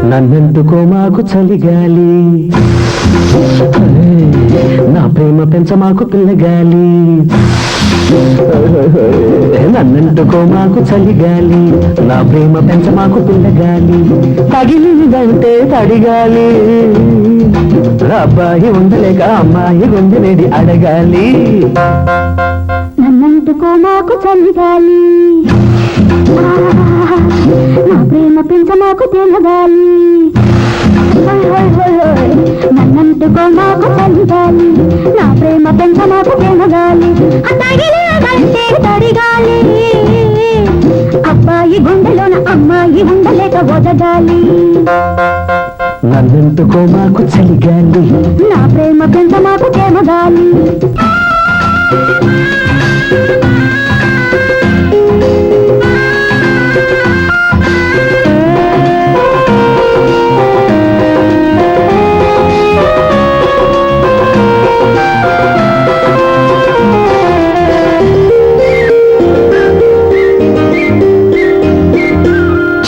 నన్నెందుకో మాకు చలిగాలి, నా ప్రేమ పెంచ మాకు పిల్లగాలి. నన్నెందుకో మాకు చలిగాలి, నా ప్రేమ పెంచ మాకు పిల్లగాలి. తగిలిందంటే తడిగాలి, అబ్బాయి ఉండలేక అమ్మాయి గుండెనేది అడగాలి. నన్నందుకో మాకు చలిగాలి, నా ప్రేమ పెంచ మాకు తెలగాలి. నన్నందుకో మాకు చలిగాలి, నా ప్రేమ పెంచ మాకు తెలగాలి. తగిలిందంటే తడిగాలి, అబ్బాయి గుండెలోన అమ్మాయి ఉండలేక ఒదగాలి. నన్నెందుకో మాకు చలిగాలి, నా ప్రేమ పెంచ మాకు తెలగాలి.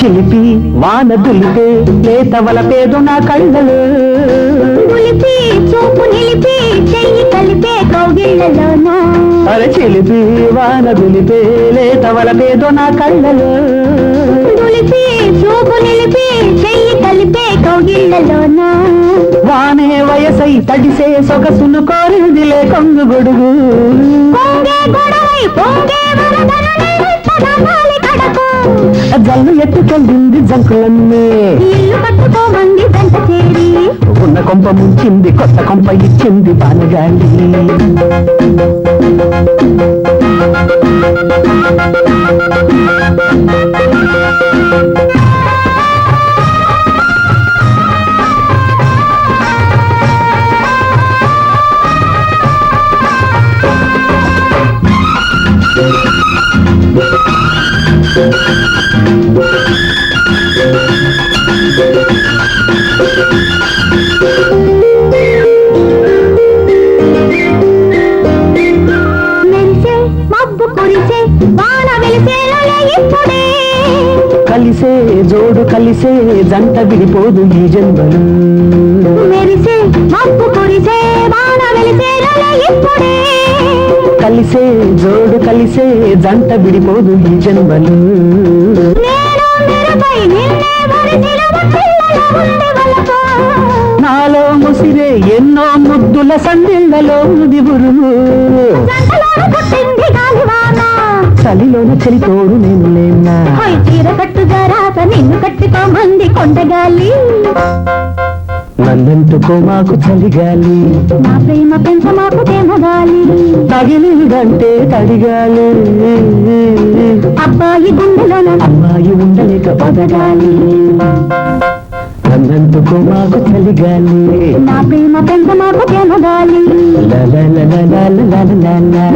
చిలిపి వాన దులిపే లేతవల పేదు నా కళ్ళలో, పులిపి చూపు నిలిపి చెయ్యి కలిపే కౌగిళ్ళలోన. అరే చిలిపి వాన దులిపే లేతవల పేదు నా కళ్ళలో, పులిపి చూపు నిలిపి చెయ్యి కలిపే కౌగిళ్ళలోన. వానే వయసై తడిసే సొగసును కోరిందిలే కొంగు గొడుగు. పొంగే గొడవై పొంగే వరదను నిలిపదనాలి కడకు. జల్లు ఎత్తుకెళ్ళింది జంకులన్నీ, ఇల్లు కట్టుకోమంది జంట చేరి. ఉన్న కొంప ముంచింది కొత్త కొంప ఇచ్చింది బానగాలి. మెరిసే మబ్బు కురిసే వాన వెలిసేలే ఇప్పుడే. కలిసే జోడు కలిసే జంట విడిపోదు ఈ జన్మలు. మెరిసే మబ్బు కురిసే వాన వెలిసేలే ఇప్పుడే. కలిసే జోడు కలిసే జంట విడిపోదు ఈ జన్మలు. నేను మెరుపై నిన్నే వరిసిన పిల్లల ఉంది వలపు. నాలో ముసిరే ఎన్నో ముద్దుల సందిళ్లలో దిగురుము. జంటలోన పుట్టింది గాలివాన, చలిలోన చలితోడు నేను లేనా. హొయ్ చీర కట్టుగా రాత నిన్ను కట్టుకోమంది కొండగాలి. నన్నెందుకో మాకు చలిగాలి, నా ప్రేమ పెంచ మాకు తెమగాలి. తగిలిందంటే తడిగాలి, అబ్బాయి గుండెలోన అమ్మాయి ఉండలేక బతగాలి. నన్నెందుకో మాకు చలిగాలి, నా ప్రేమ పెంచ మాకు తెమగాలి. లా లా లా లా లా లా లా లా.